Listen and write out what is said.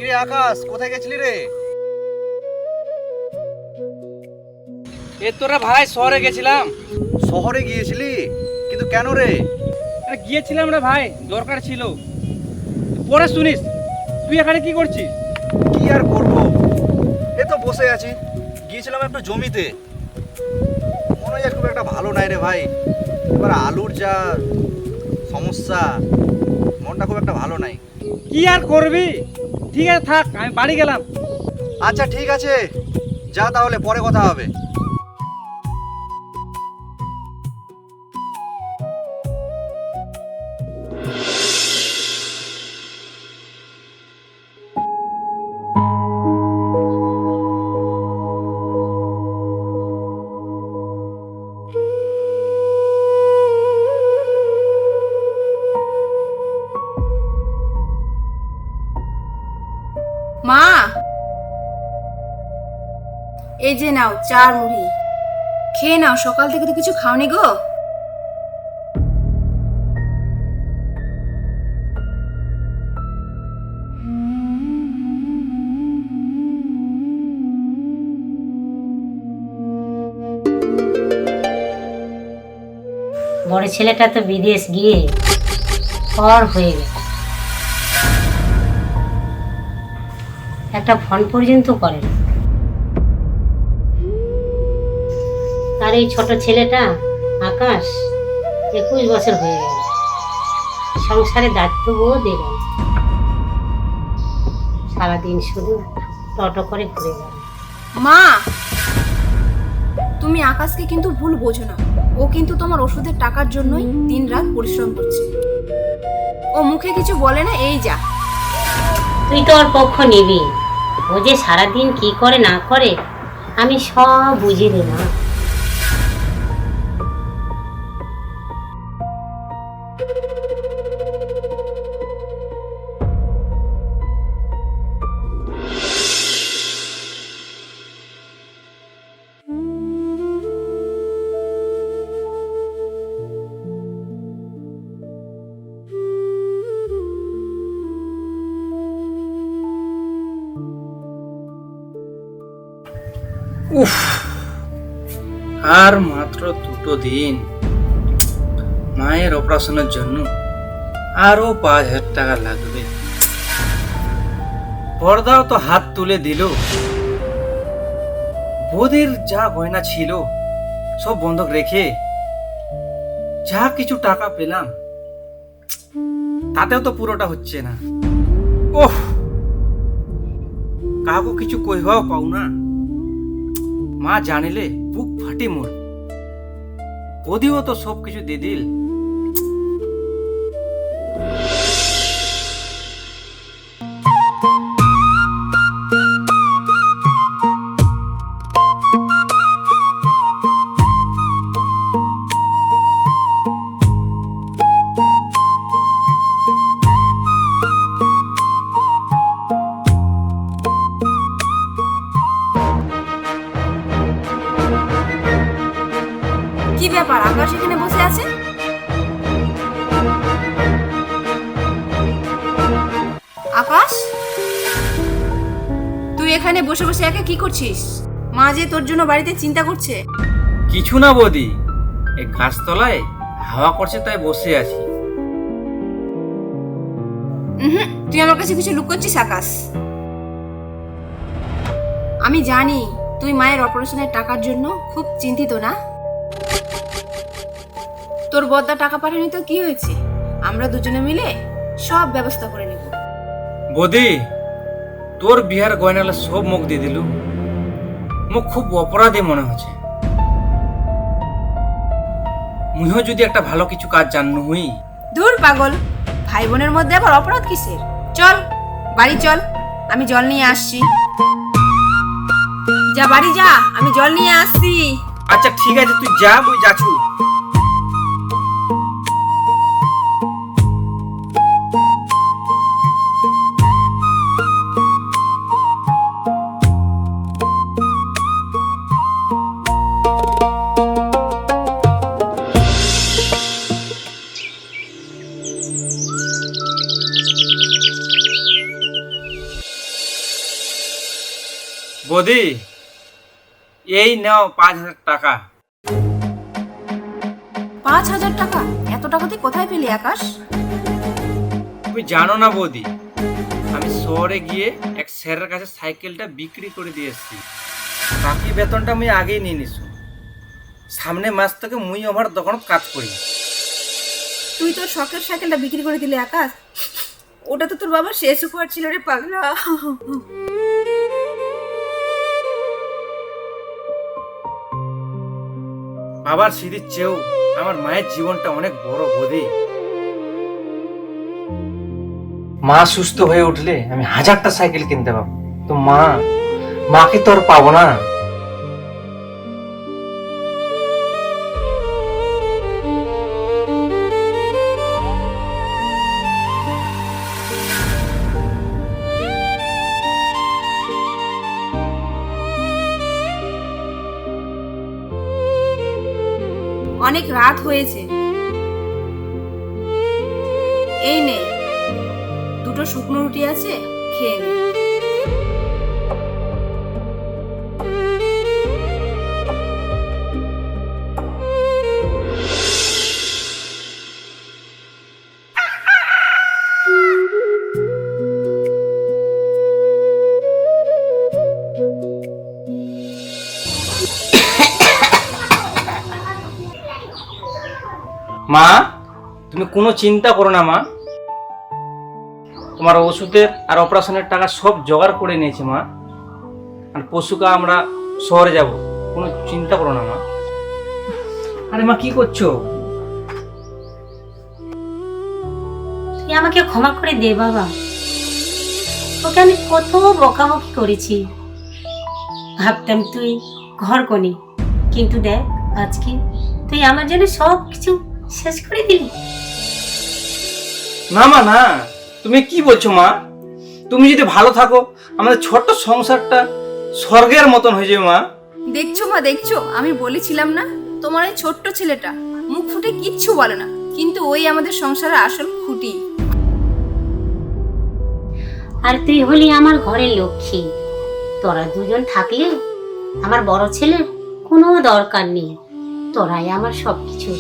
কিরে আকাশ, কোথায় গেছিলি রে? তোরা ভাই শহরে গেছিলাম। শহরে গিয়েছিলি? কিন্তু কেন রে? গিয়েছিলাম রে ভাই, দরকার ছিল। পরে শুনিস। তুই এখানে কি করছিস? কি আর করব, এ তো বসে আছি। গিয়েছিলাম একটু জমিতে। মনে হয় খুব একটা ভালো নাই রে ভাই। এবার আলুর যা সমস্যা, মনটা খুব একটা ভালো নাই। কি আর করবি? ঠিক আছে থাক, আমি বাড়ি গেলাম। আচ্ছা ঠিক আছে, যা তাহলে, পরে কথা হবে। মা, এই যে নাও চার মুড়ি খেয়ে নাও। সকাল থেকে তো কিছু খাওনি গো। বড় ছেলেটা তো বিদেশ গিয়ে পর হয়ে গেল, একটা ফোন পর্যন্ত করে না। আর এই ছোট ছেলেটা আকাশ 21 বছর হয়ে গেল, সংসারে দায়িত্বও দিল না। সারাদিন শুধু টোটো করে ঘুরে গেল। মা, তুমি আকাশকে কিন্তু ভুল বোঝো না। ও কিন্তু তোমার ওষুধের টাকার জন্যই দিনরাত পরিশ্রম করছে। ও মুখে কিছু বলে না, এই যা। তুই তো ওর পক্ষ নিবি। ও যে সারাদিন কি করে না করে আমি সব বুঝি রে মা। উফ, আর মাত্র 2টো দিন। মায়ের অপারেশনের জন্য আরো 5,000 টাকা লাগবে। পর্দাও তো হাত তুলে দিল। বৌদির যা গয়না ছিল সব বন্ধক রেখে যা কিছু টাকা পেলাম, তাতেও তো পুরোটা হচ্ছে না। ওহ, কাউকে কিছু কইবাও পাও না। মা জানিলে বুক ফাটি মোর। বৌদিও তো সব কিছু দিয়ে দিল। কি ব্যাপার, আকাশ এখানে বসে আছে? আকাশ, তুই এখানে বসে বসে একা কি করছিস? মা যে তোর জন্য বাড়িতে চিন্তা করছে। কিছু না বৌদি, এই গাছতলায় হাওয়া করছে তাই বসে আছি। তুই আমার কাছে কিছু লুকোচ্ছিস আকাশ। আমি জানি তুই মায়ের অপারেশনের টাকার জন্য খুব চিন্তিত না। তোর বদ্দা টাকা পাঠানি তো কি হয়েছে, আমরা দুজনে মিলে সব ব্যবস্থা করে নেব। বৌদি, তোর বিহার গয়নালে সব মুখ দিয়ে দিলু। মুখ খুব অপরাধী মনে হচ্ছে। মুইও যদি একটা ভালো কিছু কাজ জানু হই। দূর পাগল, ভাই বোনের মধ্যে আবার অপরাধ কিসের? চল বাড়ি চল, আমি জল নিয়ে আসছি। যা বাড়ি যা, আমি জল নিয়ে আসছি। আচ্ছা ঠিক আছে, তুই যা, মুই যাচ্ছু। বৌদি, এই নাও 5,000 টাকা। 5,000 টাকা? এত টাকা তুই কোথায় পেলি আকাশ? তুমি জানো না বৌদি, আমি শহরে গিয়ে এক স্যারের কাছে সাইকেলটা বিক্রি করে দিয়ে এসেছি। বাকি বেতনটা আমি আগেই নিয়ে নিছো। সামনে মাস থেকে মুই আমার দোকানত কাজ করি। তুই তোর শখের সাইকেলটা বিক্রি করে দিলি আকাশ? ওটা তো তোর বাবার শেষ উপহার ছিল রে পাগলা। বাবার স্মৃতির চেয়েও আমার মায়ের জীবনটা অনেক বড় বৌদি। মা সুস্থ হয়ে উঠলে আমি 1000টা সাইকেল কিনতে পাবো, তো মাকে তো আর পাবো না। অনেক রাত হয়েছে, এই নে 2টো শুকনো রুটি আছে, খেয়ে নে। মা, তুমি কোনো চিন্তা করো না মা, তোমার ওষুধের আর অপারেশনের টাকা সব জোগাড় করে নিয়েছি মা। আর পশুকা আমরা শহরে যাব, কোনো চিন্তা করো না মা। আরে মা, কি করছো? তুই আমাকে ক্ষমা করে দে বাবা, তোকে আমি কত বকাবকি করেছি। ভাবতাম তুই ঘর কোনি, কিন্তু দেখ আজকে তুই আমার জন্য সব কিছু শেষ করে দিলি। না মা, না, তুমি কি বলছো মা? তুমি যদি ভালো থাকো আমাদের ছোট্ট সংসারটা স্বর্গের মতন হয়ে যাবে মা। দেখছো মা, দেখছো, আমি বলেছিলাম না তোমার এই ছোট্ট ছেলেটা মুখ ফুটে কিচ্ছু বলে না, কিন্তু ওই আমাদের সংসারের আসল খুঁটি। আর তুই হলি আমার ঘরের লক্ষ্মী। তোরা দুজন থাকলে আমার বড় ছেলের কোনো দরকার নেই, তোরাই আমার সবকিছু।